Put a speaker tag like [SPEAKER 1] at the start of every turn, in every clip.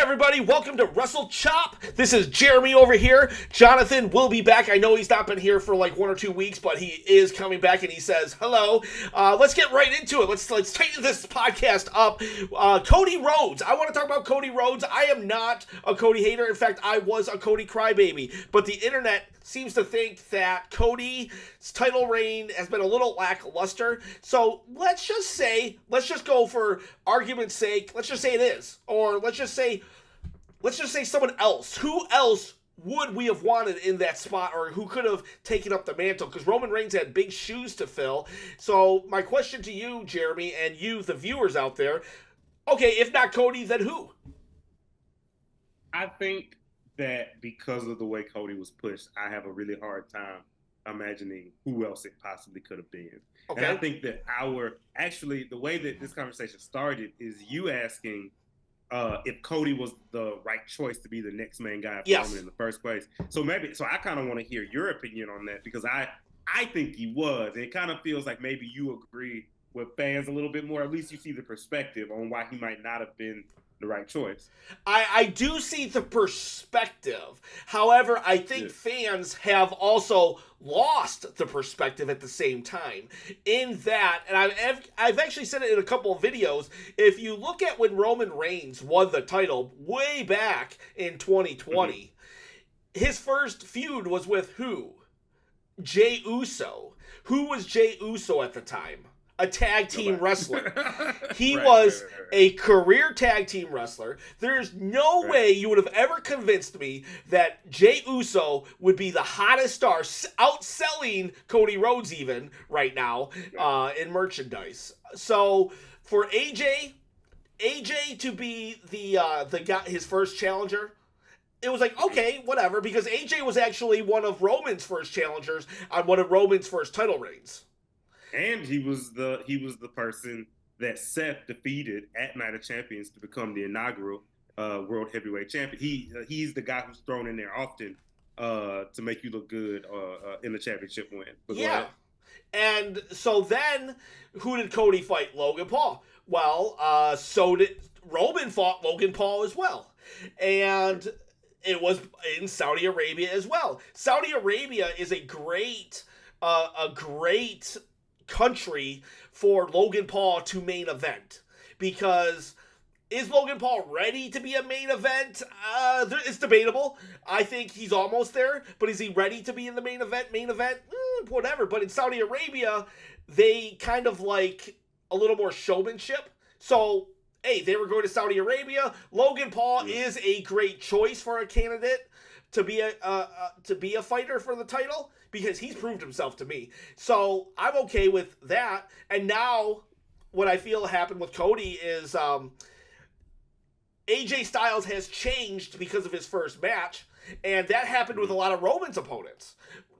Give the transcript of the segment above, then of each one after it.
[SPEAKER 1] everybody, welcome to Russell Chop. This is Jeremy over here. Jonathan will be back. I know he's not been here for like 1 or 2 weeks, but he is coming back and he says hello. Let's get right into it. Let's tighten this podcast up. Cody Rhodes. I want to talk about Cody Rhodes. I am not a Cody hater. In fact, I was a Cody crybaby, but the internet seems to think that Cody's title reign has been a little lackluster. So let's just go for argument's sake. Let's just say it is. Or let's just say someone else. Who else would we have wanted in that spot, or who could have taken up the mantle? Because Roman Reigns had big shoes to fill. So my question to you, Jeremy, and you, the viewers out there, okay, if not Cody, then who?
[SPEAKER 2] I think that because of the way Cody was pushed, I have a really hard time imagining who else it possibly could have been. Okay. And I think that the way that this conversation started is you asking if Cody was the right choice to be the next main guy for Roman in the first place. So I kind of want to hear your opinion on that, because I think he was. And it kind of feels like maybe you agree with fans a little bit more. At least you see the perspective on why he might not have been the right choice.
[SPEAKER 1] I do see the perspective. However, I think fans have also lost the perspective at the same time. In that, and I've actually said it in a couple of videos, if you look at when Roman Reigns won the title way back in 2020, his first feud was with who? Jey Uso. Who was Jey Uso at the time? A tag team wrestler. He was a career tag team wrestler. There's no way you would have ever convinced me that Jey Uso would be the hottest star, outselling Cody Rhodes even right now in merchandise. So for AJ to be the guy, his first challenger, it was like, okay, whatever, because AJ was actually one of Roman's first challengers on one of Roman's first title reigns.
[SPEAKER 2] And he was the person that Seth defeated at Night of Champions to become the inaugural World Heavyweight Champion. He's the guy who's thrown in there often to make you look good in the championship win. But
[SPEAKER 1] yeah. And so then, who did Cody fight? Logan Paul. Well, so did Roman fought Logan Paul as well. And it was in Saudi Arabia as well. Saudi Arabia is a great country for Logan Paul to main event, because is Logan Paul ready to be a main event? It's debatable. I think he's almost there, but is he ready to be in the main event? Whatever. But in Saudi Arabia, they kind of like a little more showmanship. So, hey, they were going to Saudi Arabia. Logan Paul is a great choice for a candidate to be a fighter for the title, because he's proved himself to me. So I'm okay with that. And now what I feel happened with Cody is AJ Styles has changed because of his first match, and that happened with a lot of Roman's opponents.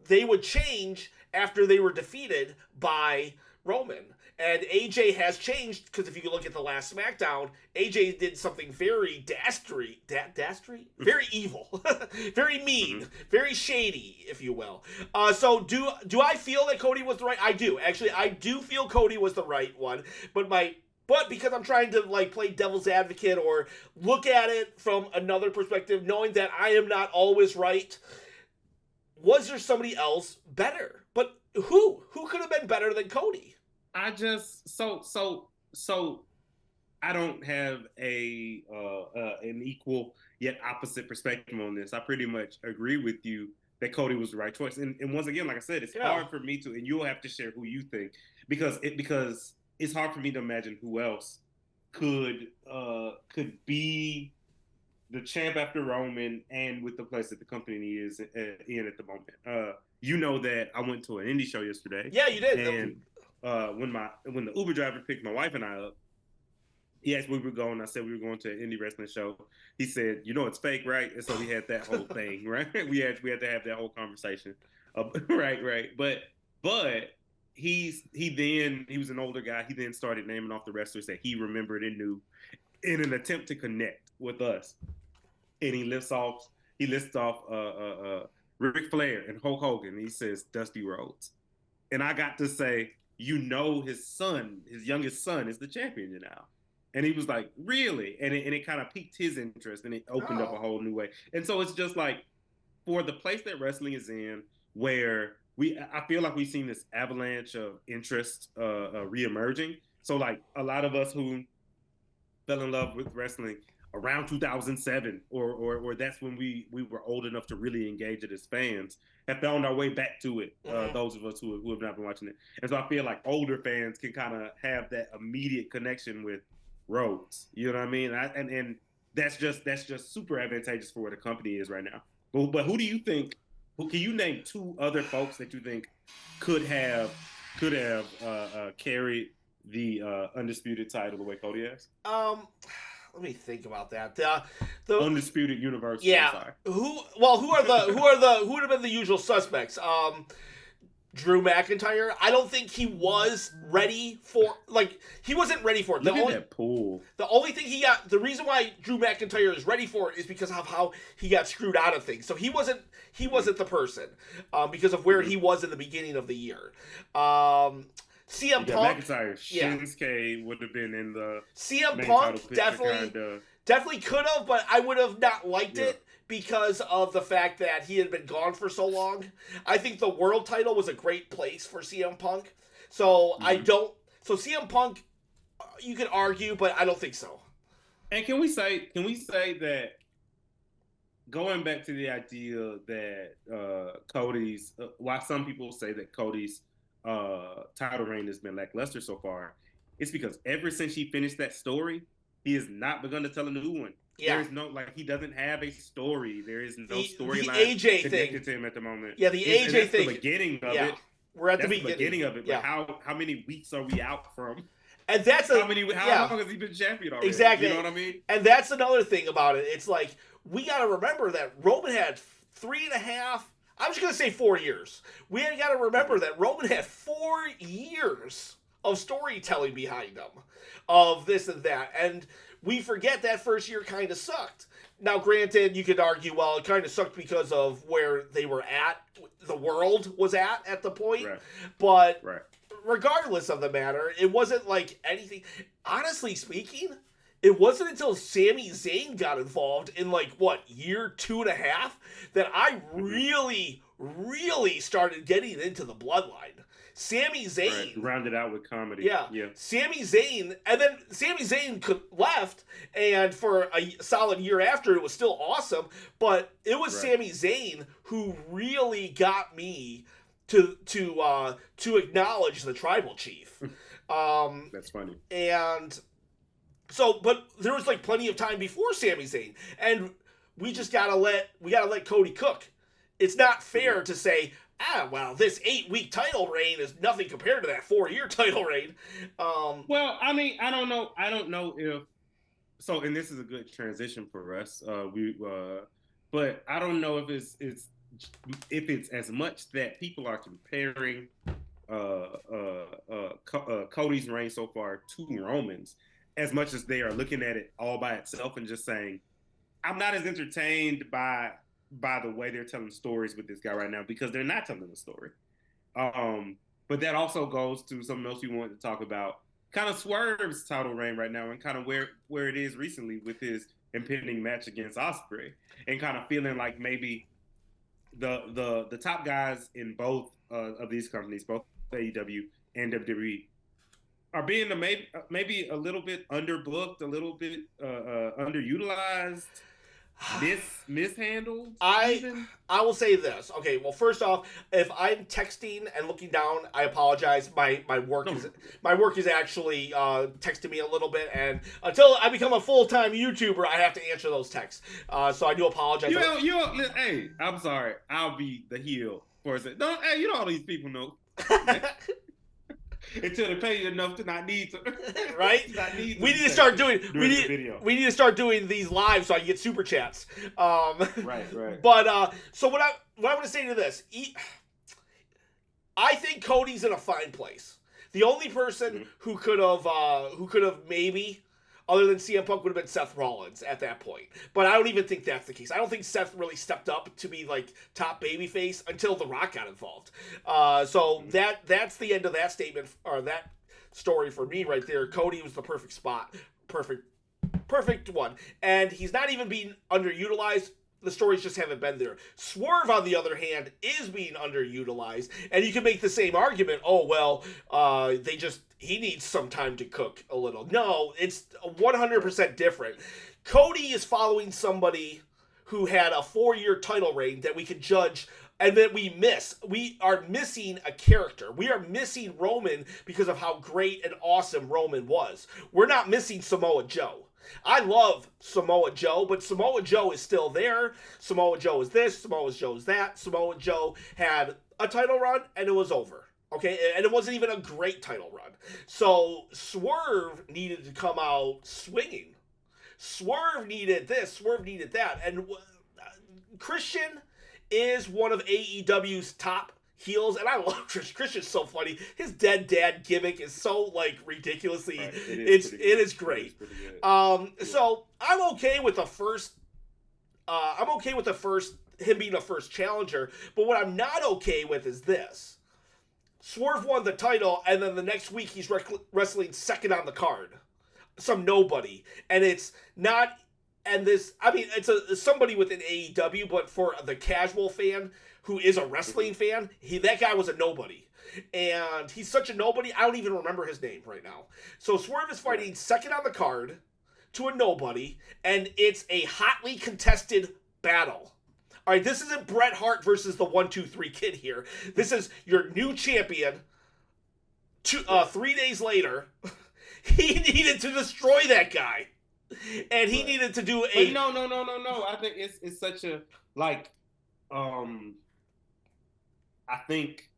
[SPEAKER 1] They would change after they were defeated by Roman. And AJ has changed, because if you look at the last SmackDown, AJ did something very dastardly, very evil, very mean, very shady, if you will. So do I feel that Cody was the right? I do. Actually, I do feel Cody was the right one. But because I'm trying to like play devil's advocate or look at it from another perspective, knowing that I am not always right, was there somebody else better? But who? Who could have been better than Cody?
[SPEAKER 2] I just so I don't have an equal yet opposite perspective on this. I pretty much agree with you that Cody was the right choice. And once again, like I said, it's hard for me to, and you'll have to share who you think, because it's hard for me to imagine who else could be the champ after Roman and with the place that the company is in at the moment. You know that I went to an indie show yesterday.
[SPEAKER 1] Yeah, you did.
[SPEAKER 2] And when the Uber driver picked my wife and I up, he asked where we were going. I said we were going to an indie wrestling show. He said, "You know it's fake, right?" And so we had that whole thing, right? We had to have that whole conversation, right. But he was an older guy. He then started naming off the wrestlers that he remembered and knew in an attempt to connect with us. And he lists off Ric Flair and Hulk Hogan. And he says Dusty Rhodes, and I got to say, his youngest son, is the champion now. And he was like, really? And it kind of piqued his interest, and it opened up a whole new way. And so it's just like, for the place that wrestling is in, where I feel like we've seen this avalanche of interest reemerging. So like a lot of us who fell in love with wrestling around 2007, or that's when we were old enough to really engage it as fans, have found our way back to it. Those of us who have not been watching it, and so I feel like older fans can kind of have that immediate connection with Rhodes. You know what I mean? And that's just super advantageous for where the company is right now. But who do you think? Who can you name two other folks that you think could have carried the undisputed title the way Cody has?
[SPEAKER 1] Let me think about that.
[SPEAKER 2] The undisputed universe.
[SPEAKER 1] Yeah. Who would have been the usual suspects? Drew McIntyre. I don't think he was ready for, he wasn't ready for it.
[SPEAKER 2] Look at that pool.
[SPEAKER 1] The only thing the reason why Drew McIntyre is ready for it is because of how he got screwed out of things. So he wasn't the person, because of where he was in the beginning of the year. CM Punk.
[SPEAKER 2] McIntyre, Shinsuke would have been in the
[SPEAKER 1] CM Punk definitely could have, but I would have not liked it because of the fact that he had been gone for so long. I think the world title was a great place for CM Punk. So So CM Punk, you could argue, but I don't think so.
[SPEAKER 2] And can we say that, going back to the idea that Cody's, why some people say that Cody's title reign has been lackluster so far, it's because ever since he finished that story, he has not begun to tell a new one. Yeah. There is no, he doesn't have a story. There is no storyline connected to him at the moment.
[SPEAKER 1] Yeah, the AJ thing.
[SPEAKER 2] The beginning of it.
[SPEAKER 1] We're at the beginning
[SPEAKER 2] of it. But how many weeks are we out from?
[SPEAKER 1] And that's
[SPEAKER 2] how long has he been champion already?
[SPEAKER 1] Exactly.
[SPEAKER 2] You know what I mean?
[SPEAKER 1] And that's another thing about it. It's like, we got to remember that Roman had 3.5. I'm just going to say 4 years. We got to remember that Roman had 4 years of storytelling behind him, of this and that. And we forget that first year kind of sucked. Now, granted, you could argue, well, it kind of sucked because of where they were at, the world was at the point.
[SPEAKER 2] Right.
[SPEAKER 1] But regardless of the matter, it wasn't like anything. Honestly speaking, it wasn't until Sami Zayn got involved in year 2.5 that I really, really started getting into the bloodline. Sami Zayn
[SPEAKER 2] rounded out with comedy.
[SPEAKER 1] Yeah. Sami Zayn, and then Sami Zayn left, and for a solid year after, it was still awesome. But it was Sami Zayn who really got me to acknowledge the tribal chief.
[SPEAKER 2] That's funny.
[SPEAKER 1] And so, but there was plenty of time before Sami Zayn, and we just gotta let Cody cook. It's not fair to say, this 8-week title reign is nothing compared to that 4-year title reign.
[SPEAKER 2] Well, I mean, I don't know if so, and this is a good transition for us. But I don't know if it's as much that people are comparing Cody's reign so far to Roman's, as much as they are looking at it all by itself and just saying, I'm not as entertained by the way they're telling stories with this guy right now, because they're not telling a story. But that also goes to something else you wanted to talk about, kind of Swerve's title reign right now, and kind of where it is recently with his impending match against Ospreay, and kind of feeling like maybe the top guys in both of these companies, both AEW and WWE, are being maybe a little bit underbooked, a little bit underutilized, mishandled.
[SPEAKER 1] I will say this. Okay, well, first off, if I'm texting and looking down, I apologize. My work is actually texting me a little bit, and until I become a full-time YouTuber, I have to answer those texts. So I do apologize.
[SPEAKER 2] Hey, I'm sorry. I'll be the heel for a second. All these people know. Until they pay you enough to not need to,
[SPEAKER 1] right? We need to start doing we need to start doing these live so I can get super chats.
[SPEAKER 2] Right.
[SPEAKER 1] But so what I want to say to this, I think Cody's in a fine place. The only person who could have maybe, other than CM Punk, would have been Seth Rollins at that point. But I don't even think that's the case. I don't think Seth really stepped up to be top babyface until The Rock got involved. So that's the end of that statement, or that story for me right there. Cody was the perfect perfect one. And he's not even being underutilized. The stories just haven't been there. Swerve, on the other hand, is being underutilized, and you can make the same argument. Oh well, he needs some time to cook a little. No, it's 100% different. Cody is following somebody who had a 4-year title reign that we could judge, and that we miss. We are missing a character. We are missing Roman because of how great and awesome Roman was. We're not missing Samoa Joe. I love Samoa Joe, but Samoa Joe is still there. Samoa Joe is this, Samoa Joe is that. Samoa Joe had a title run, and it was over. Okay, and it wasn't even a great title run. So Swerve needed to come out swinging. Swerve needed this, Swerve needed that. And Christian is one of AEW's top heels, and I love Christian. Christian's so funny. His dead dad gimmick is so like ridiculously. Right. It is great. So I'm okay with the first. Him being a first challenger, but what I'm not okay with is this. Swerve won the title, and then the next week he's wrestling second on the card. Some nobody, and it's not. And this, I mean, it's somebody within AEW, but for the casual fan who is a wrestling fan, that guy was a nobody. And he's such a nobody, I don't even remember his name right now. So Swerve is fighting second on the card to a nobody, and it's a hotly contested battle. All right, this isn't Bret Hart versus the 1-2-3 Kid here. This is your new champion. 3 days later, he needed to destroy that guy. And he needed to do a...
[SPEAKER 2] But no. I think it's such a, like, I think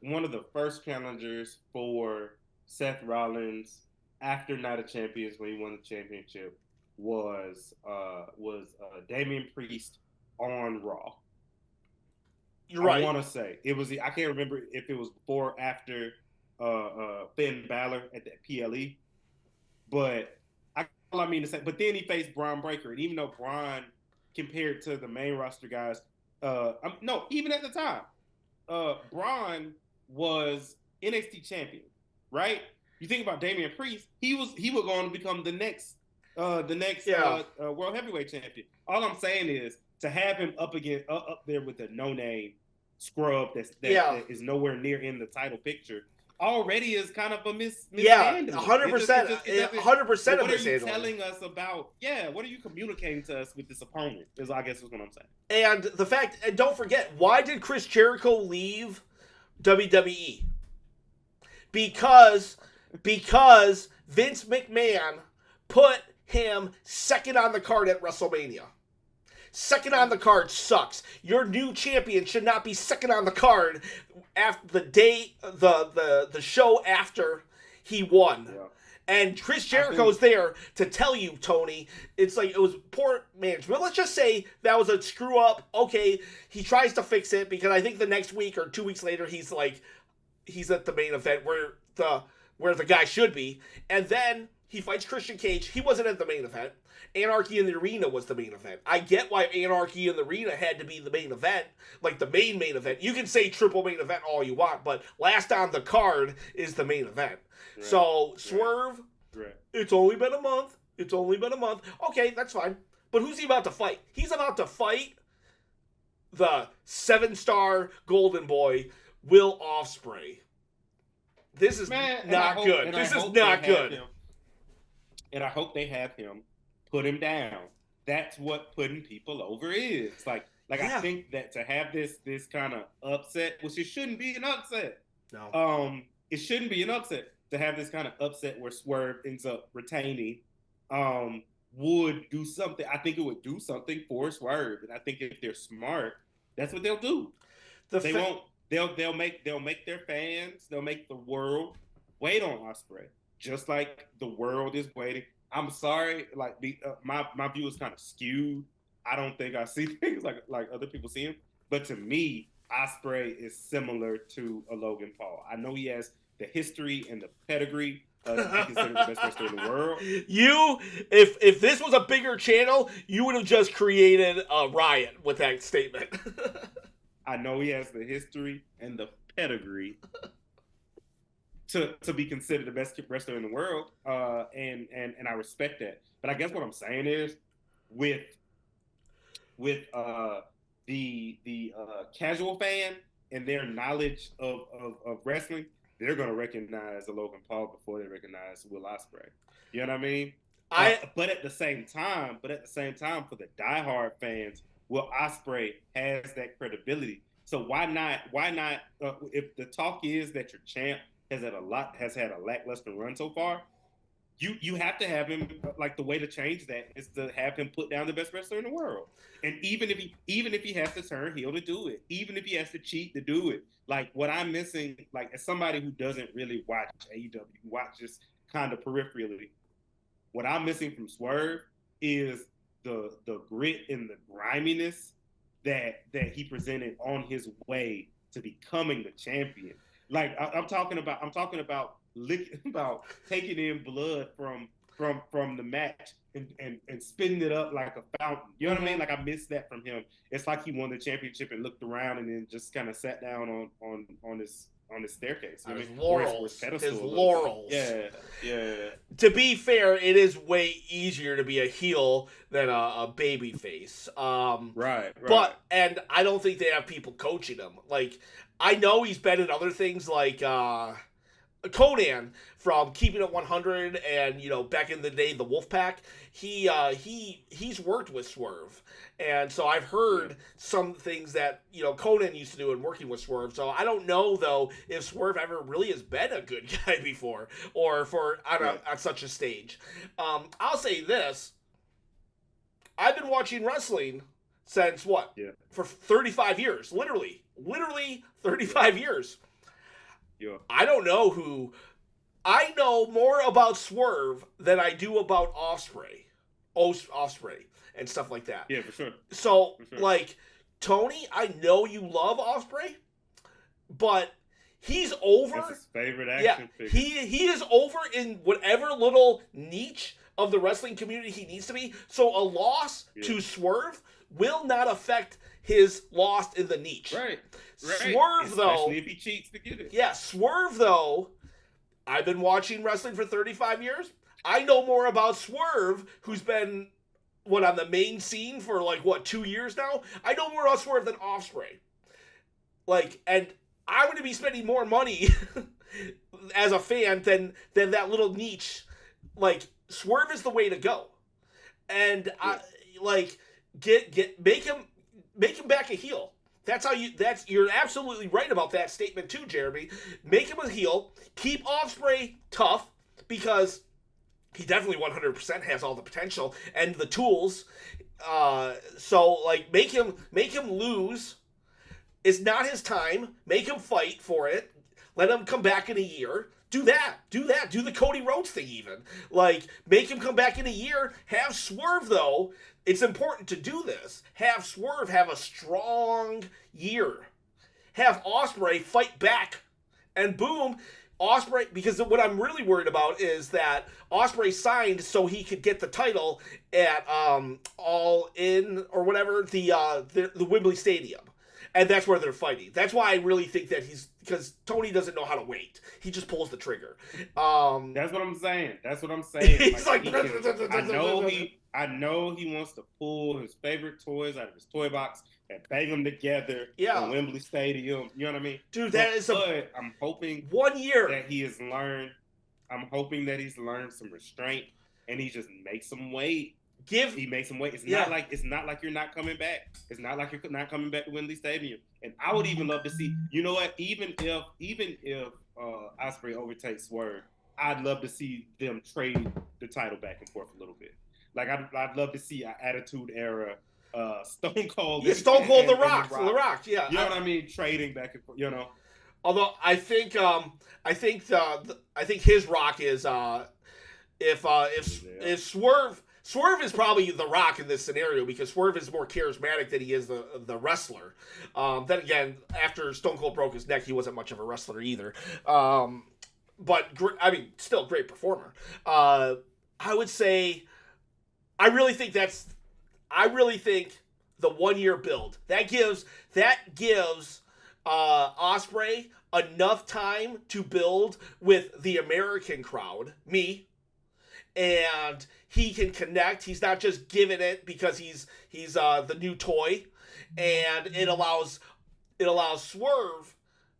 [SPEAKER 2] one of the first challengers for Seth Rollins after Night of Champions, when he won the championship, was Damian Priest on Raw.
[SPEAKER 1] You're right.
[SPEAKER 2] I want to say it was. I can't remember if it was before or after Finn Balor at the PLE, but all I mean to say. But then he faced Braun Breaker, and even though Braun, compared to the main roster guys, no, even at the time, Braun was NXT champion, right? You think about Damian Priest, he was going to become the next world heavyweight champion. All I'm saying is to have him up there with a no-name scrub that is nowhere near in the title picture already is kind of a mishandling.
[SPEAKER 1] 100%. 100% of
[SPEAKER 2] What are you telling us about? Yeah, what are you communicating to us with this opponent? I guess is what I'm saying.
[SPEAKER 1] And the fact, and don't forget, why did Chris Jericho leave WWE? Because Vince McMahon put him second on the card at WrestleMania. Second on the card sucks. Your new champion should not be second on the card after the day, the show after he won. Yeah. And Chris Jericho's there to tell you, Tony, it's like it was poor management. Let's just say that was a screw up. Okay, he tries to fix it because I think the next week or 2 weeks later he's at the main event where the guy should be, and then he fights Christian Cage. He wasn't at the main event. Anarchy in the Arena was the main event. I get why Anarchy in the Arena had to be the main event, like the main event. You can say triple main event all you want, but last on the card is the main event. Right. So, Swerve, right. It's only been a month. Okay, that's fine. But who's he about to fight? He's about to fight the 7-star Golden Boy, Will Ospreay. This is not good. This is not good.
[SPEAKER 2] And I hope they have him put him down. That's what putting people over is. Like yeah. I think that to have this kind of upset, which it shouldn't be an upset.
[SPEAKER 1] No.
[SPEAKER 2] It shouldn't be an upset. To have this kind of upset where Swerve ends up retaining, would do something. I think it would do something for Swerve. And I think if they're smart, that's what they'll do. They'll make their fans, they'll make the world wait on Ospreay. Just like the world is waiting. I'm sorry, like my view is kind of skewed. I don't think I see things like other people see him. But to me, Ospreay is similar to a Logan Paul. I know he has the history and the pedigree to be considered the best wrestler in the world.
[SPEAKER 1] If this was a bigger channel, you would have just created a riot with that statement.
[SPEAKER 2] I know he has the history and the pedigree to be considered the best wrestler in the world, and I respect that. But I guess what I'm saying is, with the casual fan and their knowledge of wrestling, they're gonna recognize a Logan Paul before they recognize Will Ospreay. You know what I mean? But at the same time, for the diehard fans, Will Ospreay has that credibility. So why not? If the talk is that your champ has had a lackluster run so far, you have to have him. Like, the way to change that is to have him put down the best wrestler in the world. And even if he has to turn heel to do it, even if he has to cheat to do it, like, what I'm missing, like, as somebody who doesn't really watch AEW, who watches kind of peripherally, what I'm missing from Swerve is the grit and the griminess that he presented on his way to becoming the champion. Like, I'm talking about about taking in blood from the match and spitting it up like a fountain. You know what I mean? Like, I missed that from him. It's like he won the championship and looked around and then just kind of sat down on his staircase. You know
[SPEAKER 1] his laurels. His laurels.
[SPEAKER 2] Yeah.
[SPEAKER 1] To be fair, it is way easier to be a heel than a baby face.
[SPEAKER 2] Right.
[SPEAKER 1] But, and I don't think they have people coaching him. Like, I know he's been in other things like Conan from Keeping It 100 and, back in the day, the Wolfpack. He's worked with Swerve. And so I've heard some things that, Conan used to do in working with Swerve. So I don't know, though, if Swerve ever really has been a good guy before or on such a stage. I'll say this. I've been watching wrestling since what?
[SPEAKER 2] Yeah.
[SPEAKER 1] For 35 years. Literally 35 years.
[SPEAKER 2] Yeah.
[SPEAKER 1] I don't know I know more about Swerve than I do about Ospreay and stuff like that.
[SPEAKER 2] Yeah, for sure.
[SPEAKER 1] So, like, Tony, I know you love Ospreay, but he's over.
[SPEAKER 2] That's his favorite action figure.
[SPEAKER 1] He is over in whatever little niche of the wrestling community he needs to be. So a loss to Swerve will not affect his loss in the niche.
[SPEAKER 2] Right.
[SPEAKER 1] Swerve, though.
[SPEAKER 2] Especially if he cheats to get it.
[SPEAKER 1] Yeah, Swerve, though. I've been watching wrestling for 35 years. I know more about Swerve, who's been, on the main scene for, 2 years now? I know more about Swerve than Ospreay. And I'm going to be spending more money as a fan than that little niche. Swerve is the way to go. And, make him back a heel. You're absolutely right about that statement too, Jeremy. Make him a heel. Keep Ospreay tough because he definitely 100% has all the potential and the tools. Make him lose. It's not his time. Make him fight for it. Let him come back in a year. Do that. Do the Cody Rhodes thing even. Make him come back in a year. Have Swerve, though. It's important to do this. Have Swerve have a strong year. Have Ospreay fight back. And boom, Ospreay, because what I'm really worried about is that Ospreay signed so he could get the title at All In or whatever, the Wembley Stadium. And that's where they're fighting. That's why I really think that because Tony doesn't know how to wait. He just pulls the trigger.
[SPEAKER 2] That's what I'm saying. He's I know he wants to pull his favorite toys out of his toy box and bang them together in Wembley Stadium. You know what I mean?
[SPEAKER 1] Dude,
[SPEAKER 2] I'm hoping
[SPEAKER 1] 1 year
[SPEAKER 2] that he has learned. I'm hoping that he's learned some restraint and he just makes him wait. He makes him wait. It's not like you're not coming back. It's not like you're not coming back to Wembley Stadium. And I would even love to see. You know what? Even if Ospreay overtakes Swerve, I'd love to see them trade the title back and forth a little bit. I'd love to see an Attitude Era Stone Cold.
[SPEAKER 1] Yeah, Stone Cold, The Rock. Yeah,
[SPEAKER 2] you know what I mean? Trading back and forth. You know.
[SPEAKER 1] Although I think his Rock is if Swerve is probably The Rock in this scenario because Swerve is more charismatic than he is the wrestler. Then again, after Stone Cold broke his neck, he wasn't much of a wrestler either. But still great performer. I would say, I really think the 1 year build that gives Ospreay enough time to build with the American crowd, me, and he can connect. He's not just giving it because he's the new toy, and it allows Swerve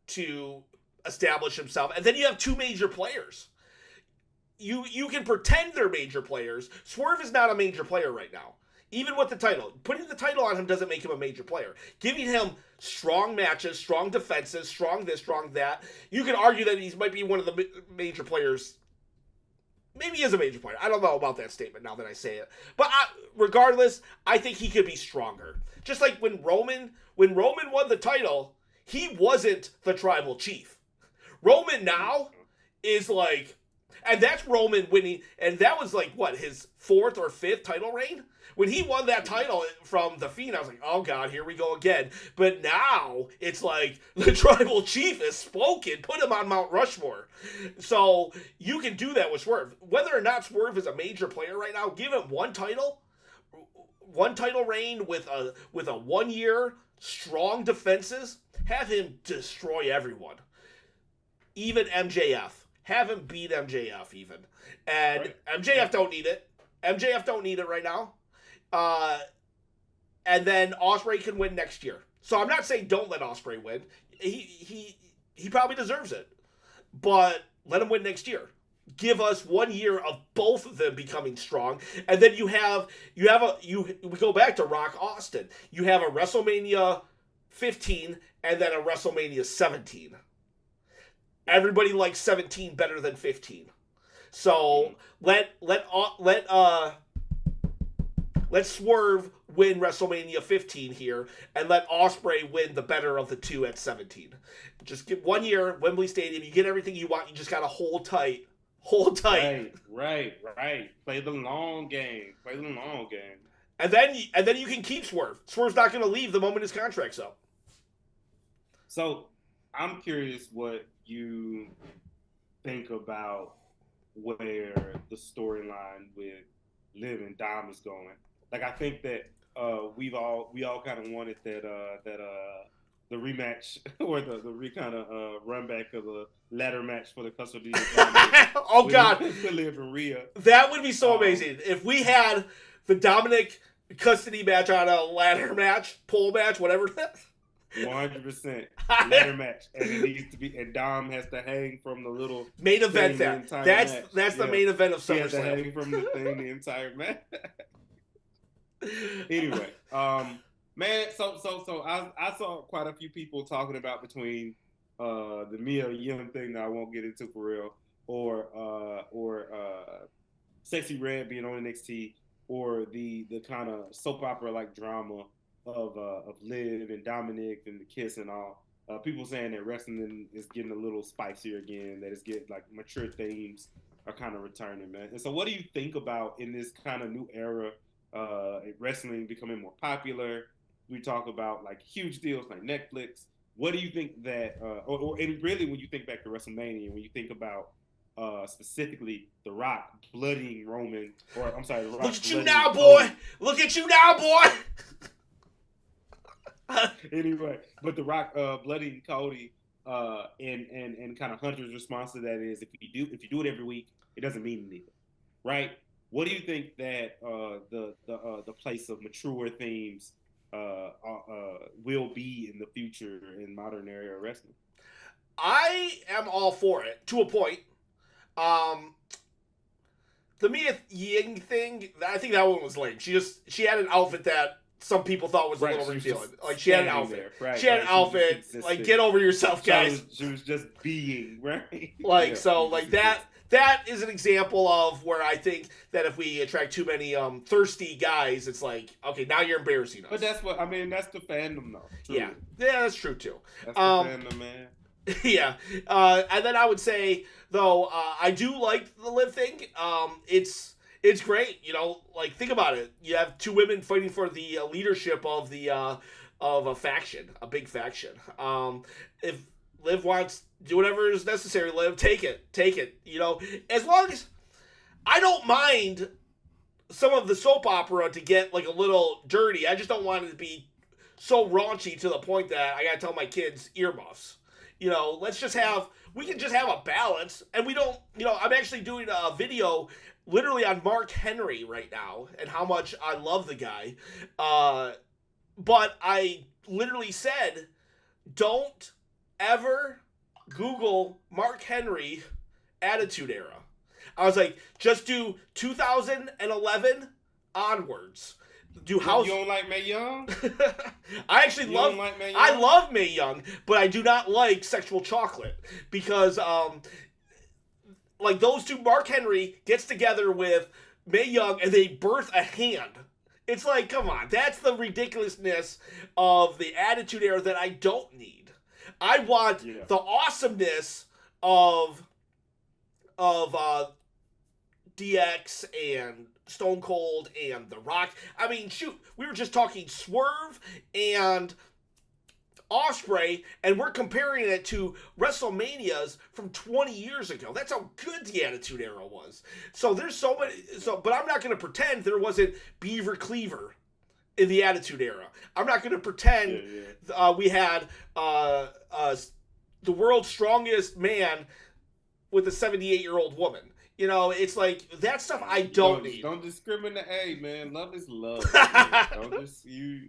[SPEAKER 1] to establish himself. And then you have two major players. You can pretend they're major players. Swerve is not a major player right now. Even with the title. Putting the title on him doesn't make him a major player. Giving him strong matches, strong defenses, strong this, strong that. You can argue that he might be one of the major players. Maybe he is a major player. I don't know about that statement now that I say it. But regardless, I think he could be stronger. Just like when Roman won the title, he wasn't the tribal chief. Roman now is like... And that's Roman winning, and that was like, what, his 4th or 5th title reign? When he won that title from The Fiend, I was like, oh God, here we go again. But now, it's like, the tribal chief has spoken, put him on Mount Rushmore. So, you can do that with Swerve. Whether or not Swerve is a major player right now, give him one title reign with a 1-year, strong defenses, have him destroy everyone. Even MJF. Have him beat MJF even. And right. MJF don't need it. MJF don't need it right now. And then Ospreay can win next year. So I'm not saying don't let Ospreay win. He probably deserves it. But let him win next year. Give us 1 year of both of them becoming strong. And then we go back to Rock Austin. You have a WrestleMania 15 and then a WrestleMania 17. Everybody likes 17 better than 15. So let Swerve win WrestleMania 15 here, and let Ospreay win the better of the two at 17. Just give 1 year, Wembley Stadium. You get everything you want. You just gotta hold tight. Hold tight.
[SPEAKER 2] Right. Play the long game.
[SPEAKER 1] And then you can keep Swerve. Swerve's not gonna leave the moment his contract's up.
[SPEAKER 2] So I'm curious what you think about where the storyline with Liv and Dom is going. Like, I think that we all kind of wanted that the rematch or the kind of run back of a ladder match for the custody of Dominic.
[SPEAKER 1] Oh God,
[SPEAKER 2] Liv and Rhea.
[SPEAKER 1] That would be so amazing if we had the Dominic custody match on a ladder match, pole match, whatever.
[SPEAKER 2] 100% ladder match, and it needs to be. And Dom has to hang from the little
[SPEAKER 1] main event. That's the main event of SummerSlam.
[SPEAKER 2] He has to hang from the thing the entire match. Anyway, man. So I saw quite a few people talking about between the Mia Yim thing that I won't get into for real, or Sexy Red being on NXT, or the kind of soap opera like drama of Liv and Dominic and the kiss and all. People saying that wrestling is getting a little spicier again, that it's getting like mature themes are kind of returning, man. And so what do you think about in this kind of new era, wrestling becoming more popular? We talk about like huge deals like Netflix. What do you think that, and really when you think back to WrestleMania, when you think about specifically The Rock bloodying Roman, or I'm sorry, The Rock.
[SPEAKER 1] Look at you now, boy! Look at you now, boy!
[SPEAKER 2] Anyway, but The Rock bloodying Cody, and kind of Hunter's response to that is if you do it every week, it doesn't mean anything, right? What do you think that the place of mature themes will be in the future in modern era wrestling?
[SPEAKER 1] I am all for it to a point. The Mia Ying thing, I think that one was lame. She had an outfit that some people thought was a little revealing. Like, she had an outfit. She had an outfit. Like, get over yourself, guys.
[SPEAKER 2] She was just being, right?
[SPEAKER 1] Like, yeah, so, like, that is an example of where I think that if we attract too many thirsty guys, it's like, okay, now you're embarrassing us.
[SPEAKER 2] But that's what, I mean, that's the fandom, though. Truly.
[SPEAKER 1] Yeah, that's true, too.
[SPEAKER 2] That's the fandom, man.
[SPEAKER 1] Yeah. And then I would say, though, I do like the Liv thing. It's great, you know. Like, think about it. You have two women fighting for the leadership of a faction, a big faction. If Liv wants do whatever is necessary, Liv, take it. You know, as long as I don't mind some of the soap opera to get like a little dirty. I just don't want it to be so raunchy to the point that I gotta tell my kids earmuffs. We can just have a balance, and we don't, I'm actually doing a video literally on Mark Henry right now and how much I love the guy. But I literally said, don't ever Google Mark Henry Attitude Era. I was like, just do 2011 onwards.
[SPEAKER 2] You don't like Mae Young?
[SPEAKER 1] I actually love Mae Young, but I do not like Sexual Chocolate because like those two, Mark Henry gets together with Mae Young and they birth a hand. It's like, come on, that's the ridiculousness of the Attitude Era that I don't need. I want the awesomeness of DX and Stone Cold and The Rock. I mean, shoot, we were just talking Swerve and Ospreay, and we're comparing it to WrestleManias from 20 years ago. That's how good the Attitude Era was. So there's so many. But I'm not going to pretend there wasn't Beaver Cleaver in the Attitude Era. I'm not going to pretend we had the world's strongest man with a 78-year-old woman. It's like that stuff I don't need.
[SPEAKER 2] Don't discriminate. Hey, man, love is love. Don't just you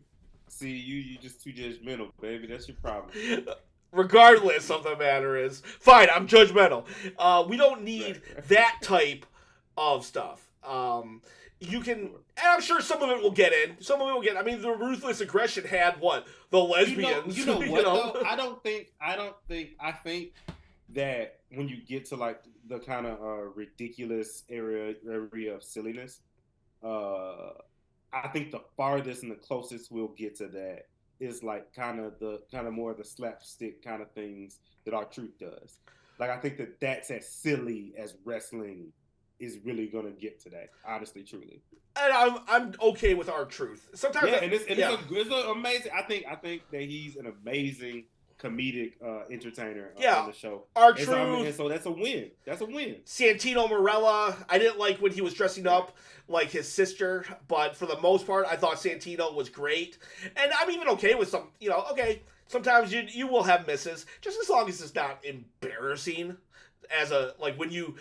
[SPEAKER 2] just too judgmental, baby. That's your problem.
[SPEAKER 1] Regardless of the matter is, fine. I'm judgmental. We don't need that type of stuff. You can, and I'm sure some of it will get in. Some of it will get. I mean, the Ruthless Aggression had what the lesbians.
[SPEAKER 2] You know what? Though? I think that when you get to like the kind of ridiculous area of silliness, I think the farthest and the closest we'll get to that is like kind of more of the slapstick kind of things that R-Truth does. Like I think that's as silly as wrestling is really gonna get today. Honestly, truly.
[SPEAKER 1] And I'm okay with R-Truth. Sometimes
[SPEAKER 2] it's amazing. I think that he's an amazing comedic entertainer on the show.
[SPEAKER 1] R-Truth.
[SPEAKER 2] And so that's a win. That's a win.
[SPEAKER 1] Santino Marella. I didn't like when he was dressing up like his sister, but for the most part, I thought Santino was great. And I'm even okay with some, sometimes you will have misses, just as long as it's not embarrassing. As a like when you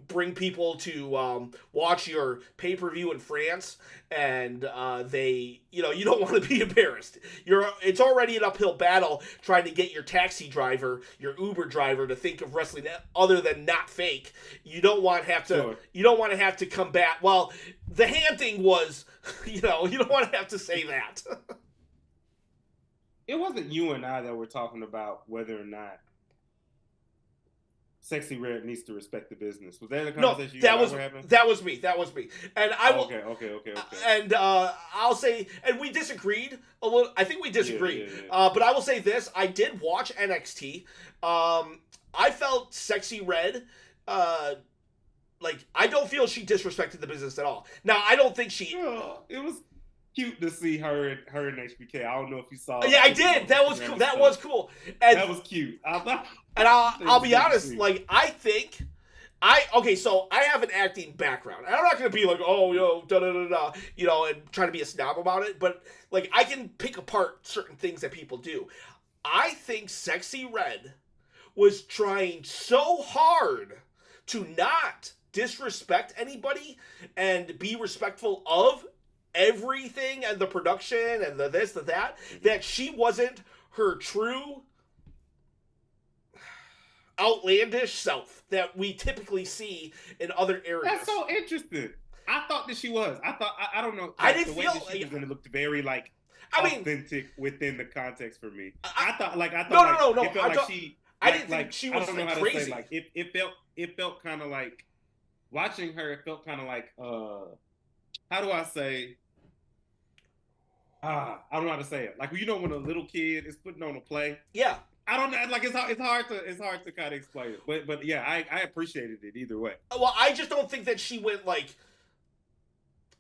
[SPEAKER 1] bring people to watch your pay-per-view in France and they you don't want to be embarrassed. It's already an uphill battle trying to get your taxi driver, your Uber driver to think of wrestling other than not fake. You don't want to have to you don't want to have to combat. Well, the hand thing was you don't want to have to say that.
[SPEAKER 2] It wasn't you and I that were talking about whether or not Sexy Red needs to respect the business. Was that a conversation
[SPEAKER 1] that was me. And I will.
[SPEAKER 2] Okay.
[SPEAKER 1] And I'll say, and we disagreed a little. I think we disagreed.
[SPEAKER 2] Yeah.
[SPEAKER 1] But I will say this: I did watch NXT. I felt Sexy Red. Like I don't feel she disrespected the business at all. Now I don't think she.
[SPEAKER 2] It was cute to see her and HBK. I don't know if you saw.
[SPEAKER 1] Yeah, I did. That was cool. That was cool. And
[SPEAKER 2] that was cute.
[SPEAKER 1] And I'll be honest. Like so I have an acting background. And I'm not gonna be like, and trying to be a snob about it. But like, I can pick apart certain things that people do. I think Sexy Red was trying so hard to not disrespect anybody and be respectful of everything and the production and the this, the that she wasn't her true outlandish self that we typically see in other areas.
[SPEAKER 2] That's so interesting. I thought that she was. I don't know. Like,
[SPEAKER 1] I didn't
[SPEAKER 2] feel
[SPEAKER 1] feel
[SPEAKER 2] that she was going to look very authentic within the context for me. I thought
[SPEAKER 1] no.
[SPEAKER 2] It felt like she.
[SPEAKER 1] I didn't think she was
[SPEAKER 2] I don't know how
[SPEAKER 1] crazy.
[SPEAKER 2] to say. Like it felt kind of like watching her. It felt kind of like how do I say? I don't know how to say it. Like when a little kid is putting on a play.
[SPEAKER 1] Yeah.
[SPEAKER 2] I don't know. Like it's hard to kind of explain it. But yeah, I appreciated it either way.
[SPEAKER 1] Well, I just don't think that she went like.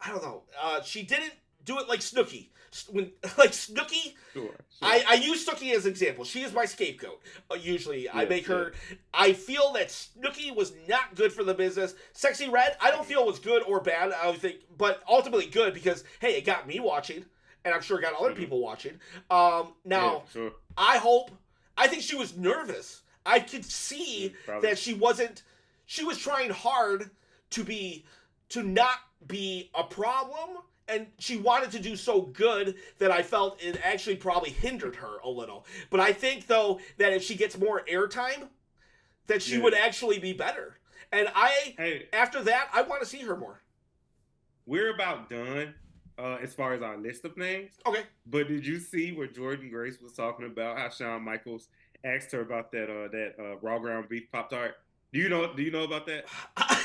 [SPEAKER 1] I don't know. She didn't do it like Snooki. Snooki.
[SPEAKER 2] Sure.
[SPEAKER 1] I use Snooki as an example. She is my scapegoat. Usually, I make her. I feel that Snooki was not good for the business. Sexy Red, I don't feel was good or bad. I would think, but ultimately good because hey, it got me watching, and I'm sure it got other people watching. Now,
[SPEAKER 2] sure.
[SPEAKER 1] I hope I think she was nervous. I could see that she was trying hard to not be a problem, and she wanted to do so good that I felt it actually probably hindered her a little. But I think, though, that if she gets more airtime, that she would actually be better. And after that, I want to see her more.
[SPEAKER 2] We're about done as far as our list of names.
[SPEAKER 1] Okay.
[SPEAKER 2] But did you see where Jordan Grace was talking about how Shawn Michaels asked her about that raw ground beef Pop-Tart? Do you know about that?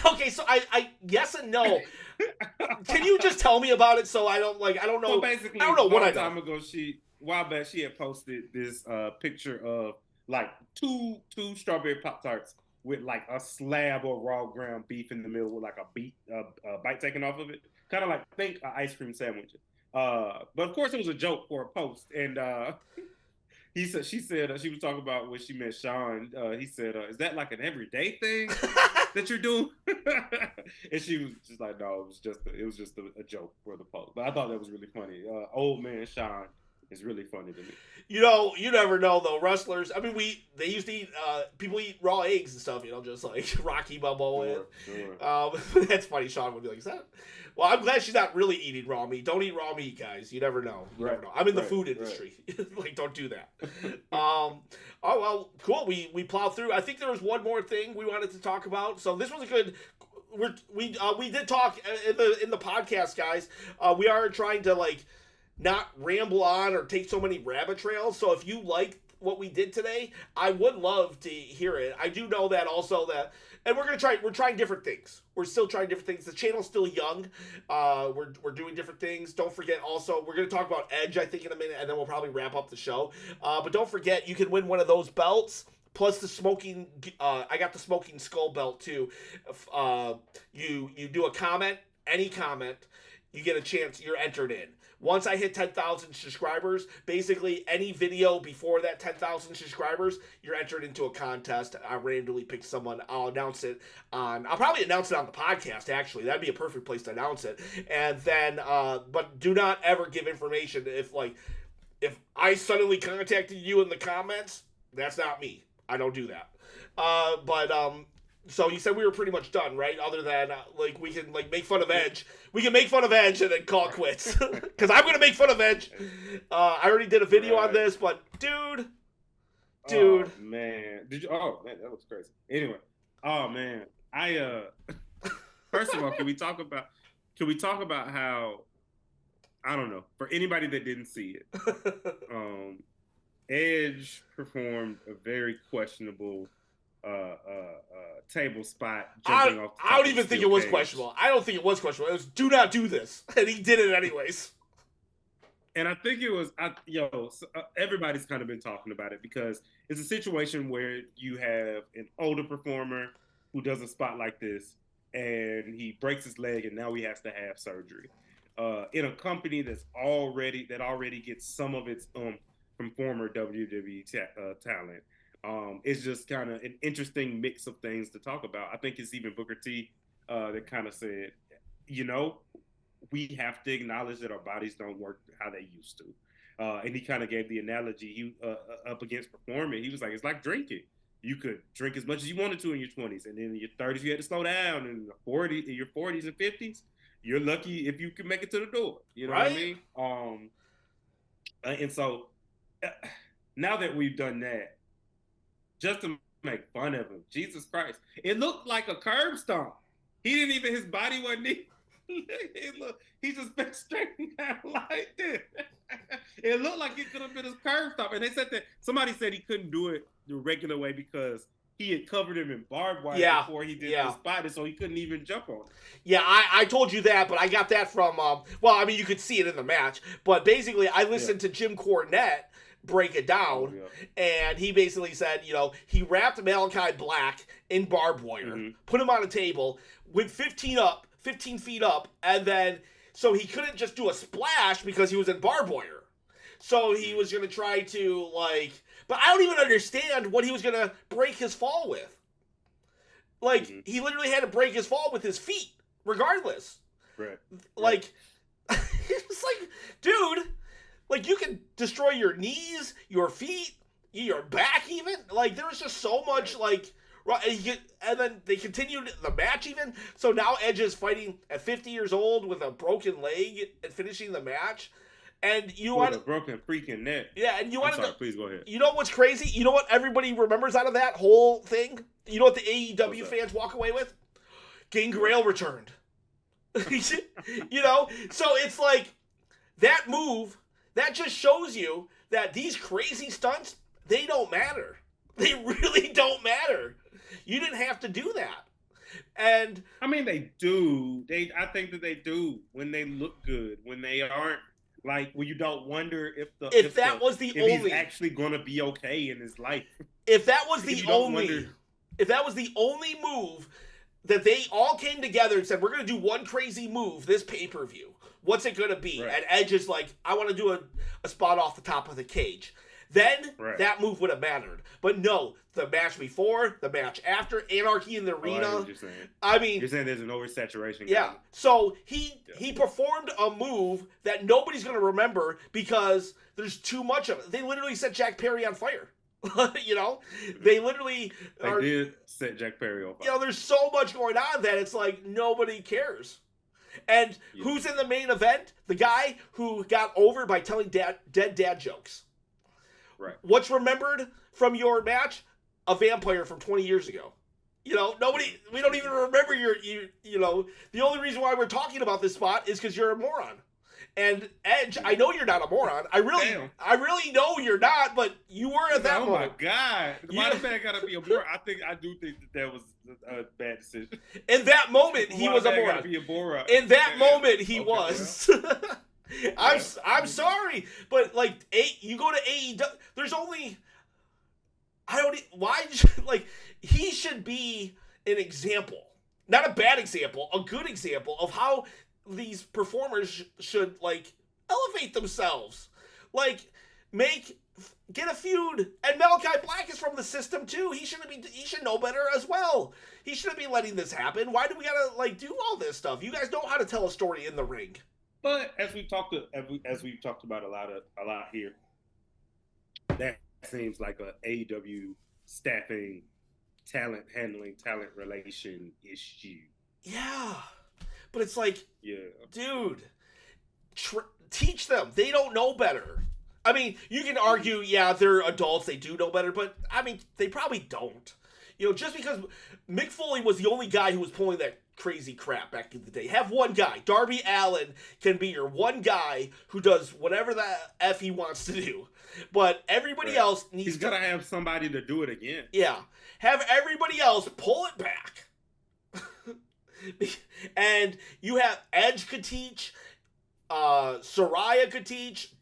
[SPEAKER 1] Okay, so I yes and no. Can you just tell me about it so I don't know.
[SPEAKER 2] So basically,
[SPEAKER 1] I don't know what I know.
[SPEAKER 2] A time ago, a while back, she had posted this picture of like two strawberry Pop-Tarts with like a slab of raw ground beef in the middle with like a bite taken off of it. Kind of like, think an ice cream sandwich. But of course it was a joke for a post. And she said, she was talking about when she met Shawn. He said, is that like an everyday thing that you're doing? And she was just like, no, it was just a joke for the post. But I thought that was really funny. Old man Shawn is really funny to me.
[SPEAKER 1] You know, you never know though. Wrestlers, I mean, they used to eat, people eat raw eggs and stuff, just like Rocky Balboa. Sure. That's funny. Shawn would be like, is that? Well, I'm glad she's not really eating raw meat. Don't eat raw meat, guys. You never know. Never know. I'm in the food industry. Like, don't do that. Oh, well, cool. We plowed through. I think there was one more thing we wanted to talk about. So this was a good. We did talk in the podcast, guys. We are trying to not ramble on or take so many rabbit trails. So if you like what we did today, I would love to hear it. I do know that also and we're trying different things. We're still trying different things. The channel's still young. We're doing different things. Don't forget also, we're going to talk about Edge, I think, in a minute, and then we'll probably wrap up the show. But don't forget, you can win one of those belts. Plus the smoking, I got the smoking skull belt too. You do a comment, any comment, you get a chance, you're entered in. Once I hit 10,000 subscribers, basically any video before that 10,000 subscribers, you're entered into a contest. I randomly pick someone. I'll probably announce it on the podcast, actually. That'd be a perfect place to announce it. And then, but do not ever give information. If I suddenly contacted you in the comments, that's not me. I don't do that. So you said we were pretty much done, right? Other than, we can, make fun of Edge. We can make fun of Edge and then call quits. Because I'm going to make fun of Edge. I already did a video on this, but dude.
[SPEAKER 2] Oh, man. Man, that looks crazy. Anyway. Oh, man. First of all, can we talk about how, I don't know, for anybody that didn't see it, Edge performed a very questionable table spot.
[SPEAKER 1] I don't even think it was questionable. I don't think it was questionable. It was do not do this, and he did it anyways.
[SPEAKER 2] And I think it was, everybody's kind of been talking about it because it's a situation where you have an older performer who does a spot like this, and he breaks his leg, and now he has to have surgery. In a company that already gets some of its from former WWE talent. It's just kind of an interesting mix of things to talk about. I think it's even Booker T that kind of said, we have to acknowledge that our bodies don't work how they used to. And he kind of gave the analogy up against performing. He was like, it's like drinking. You could drink as much as you wanted to in your 20s, and then in your 30s you had to slow down. In your 40s and 50s, you're lucky if you can make it to the door. You know what I mean? And so now that we've done that, just to make fun of him, Jesus Christ, it looked like a curb stomp. His body wasn't he just been straight down like this. It looked like it could have been his curb stomp. And they said that somebody said he couldn't do it the regular way because he had covered him in barbed wire before he did the spot, and so he couldn't even jump on it. Yeah, I told you that, but I got that from, you could see it in the match, but basically I listened to Jim Cornette break it down, and he basically said, he wrapped Malachi Black in barbed wire, put him on a table, went 15 feet up, and then, so he couldn't just do a splash because he was in barbed wire. So he was going to try to, but I don't even understand what he was going to break his fall with. He literally had to break his fall with his feet, regardless. Right.
[SPEAKER 1] It's like, dude, you can destroy your knees, your feet, You're back even? Like, there was just so much, like, and then they continued the match even. So now Edge is fighting at 50 years old with a broken leg and finishing the match. And you want
[SPEAKER 2] a broken freaking neck.
[SPEAKER 1] Yeah, and you want to.
[SPEAKER 2] Please go ahead.
[SPEAKER 1] You know what's crazy? You know what everybody remembers out of that whole thing? You know what the AEW fans walk away with? Gangrel returned. You know? So it's like, that move, that just shows you that these crazy stunts, they don't matter. They really don't matter. You didn't have to do that. And
[SPEAKER 2] I mean, they do. I think that they do when they look good, when they aren't, like, when you don't wonder if he's actually going to be okay in his life.
[SPEAKER 1] If that was the only move that they all came together and said, we're going to do one crazy move this pay-per-view, what's it going to be? Right. And Edge is like, I want to do a spot off the top of the cage. Then that move would have mattered. But no, the match before, the match after, Anarchy in the Arena. I mean,
[SPEAKER 2] you're saying there's an oversaturation.
[SPEAKER 1] Yeah. So he performed a move that nobody's going to remember because there's too much of it. They literally set Jack Perry on fire. You know, they literally
[SPEAKER 2] did set Jack Perry on fire.
[SPEAKER 1] You know, there's so much going on that it's like nobody cares. And who's in the main event? The guy who got over by telling dead dad jokes.
[SPEAKER 2] Right.
[SPEAKER 1] What's remembered from your match? A vampire from 20 years ago. You know, we don't even remember you know, the only reason why we're talking about this spot is because you're a moron. And Edge, I know you're not a moron. I really know you're not, but you were at that moment.
[SPEAKER 2] Oh my God. Why the man gotta be a moron? I do think that was a bad decision.
[SPEAKER 1] In that moment, he was a moron.
[SPEAKER 2] Be a moron.
[SPEAKER 1] In that moment, he was. Yeah. I'm sorry, but like you go to AEW, there's only he should be an example, not a bad example, a good example of how these performers should like elevate themselves, like get a feud. And Malachi Black is from the system too. He should know better as well. He shouldn't be letting this happen. Why do we gotta like do all this stuff? You guys know how to tell a story in the ring.
[SPEAKER 2] But as we've talked about a lot here, that seems like a AEW staffing, talent handling, talent relation issue.
[SPEAKER 1] Yeah, but it's like, dude, teach them. They don't know better. I mean, you can argue, they're adults, they do know better, but I mean, they probably don't. You know, just because Mick Foley was the only guy who was pulling that crazy crap back in the day. Have one guy. Darby Allin can be your one guy who does whatever the F he wants to do. But everybody else needs
[SPEAKER 2] He's got to have somebody to do it again.
[SPEAKER 1] Yeah. Have everybody else pull it back. And you have Edge could teach, Soraya could teach,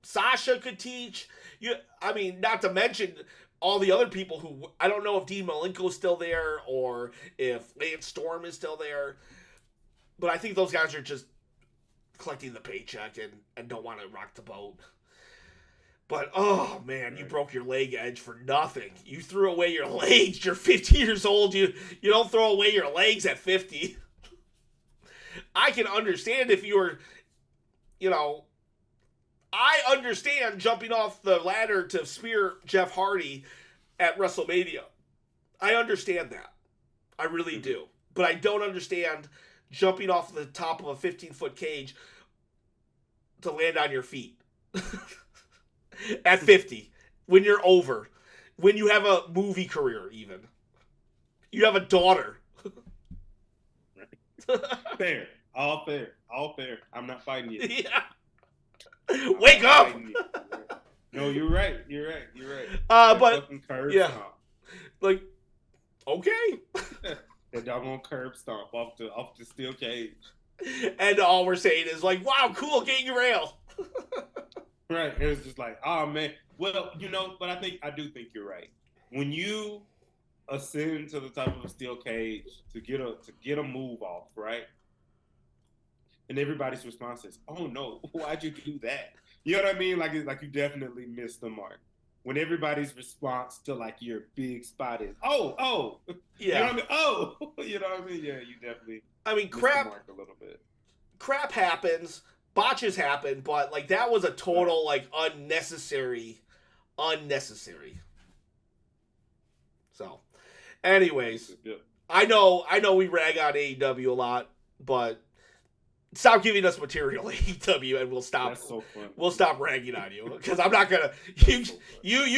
[SPEAKER 1] Sasha could teach. Not to mention all the other people who, I don't know if Dean Malenko's still there or if Lance Storm is still there, but I think those guys are just collecting the paycheck and don't want to rock the boat. But, oh man, you broke your leg, Edge, for nothing. You threw away your legs. You're 50 years old. You don't throw away your legs at 50. I can understand if you were, I understand jumping off the ladder to spear Jeff Hardy at WrestleMania. I understand that. I really do. But I don't understand jumping off the top of a 15-foot cage to land on your feet. At 50. When you're over. When you have a movie career, even. You have a daughter.
[SPEAKER 2] Fair. All fair. All fair. I'm not fighting you.
[SPEAKER 1] Yeah. Wake up!
[SPEAKER 2] No, you're right. You're right.
[SPEAKER 1] But yeah,
[SPEAKER 2] stomp.
[SPEAKER 1] Like, okay.
[SPEAKER 2] That doggone curb stomp off the steel cage.
[SPEAKER 1] And all we're saying is like, wow, cool, Gangrel.
[SPEAKER 2] Right. It was just like, oh man. Well, but I do think you're right. When you ascend to the top of a steel cage to get a move off, right? And everybody's response is, "Oh no, why'd you do that?" You know what I mean? Like you definitely missed the mark. When everybody's response to like your big spot is, "Oh, yeah," you know what I mean? Oh, you know what I mean? Yeah, you definitely.
[SPEAKER 1] I mean,
[SPEAKER 2] missed
[SPEAKER 1] crap.
[SPEAKER 2] The mark a little bit.
[SPEAKER 1] Crap happens, botches happen, but like that was a total like unnecessary unnecessary. So, anyways, I know we rag on AEW a lot, but stop giving us material, AEW, and we'll stop.
[SPEAKER 2] That's so fun.
[SPEAKER 1] We'll stop ragging on you because I'm not gonna. You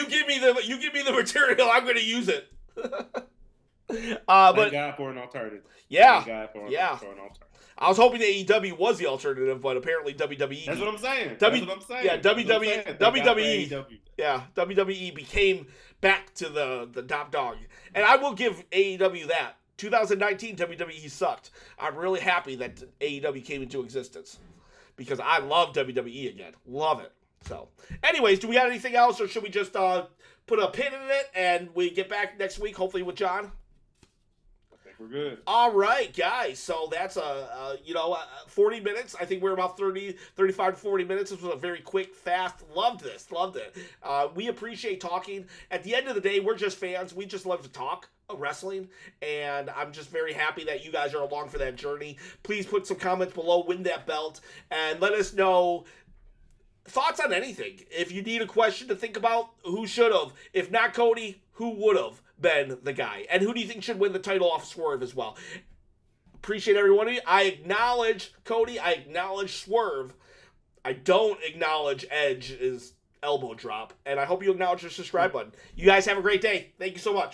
[SPEAKER 1] give me the material. I'm gonna use it. But
[SPEAKER 2] thank God for an alternative.
[SPEAKER 1] Yeah,
[SPEAKER 2] Thank God for an alternative.
[SPEAKER 1] I was hoping AEW was the alternative, but apparently WWE.
[SPEAKER 2] That's what I'm saying.
[SPEAKER 1] Yeah, WWE became back to the top dog, and I will give AEW that. 2019 WWE sucked. I'm really happy that AEW came into existence because I love WWE again. Love it. So, anyways, do we got anything else, or should we just put a pin in it and we get back next week, hopefully with John?
[SPEAKER 2] We're good.
[SPEAKER 1] All right, guys. So that's 40 minutes. I think we're about 35 to 40 minutes. This was a very quick, fast. Loved this. Loved it. We appreciate talking. At the end of the day, we're just fans. We just love to talk wrestling, and I'm just very happy that you guys are along for that journey. Please put some comments below, win that belt, and let us know thoughts on anything. If you need a question to think about, who should have? If not Cody, who would have been the guy? And who do you think should win the title off Swerve as well? Appreciate every one of you. I acknowledge Cody. I acknowledge Swerve. I don't acknowledge Edge's elbow drop. And I hope you acknowledge the subscribe button. You guys have a great day. Thank you so much.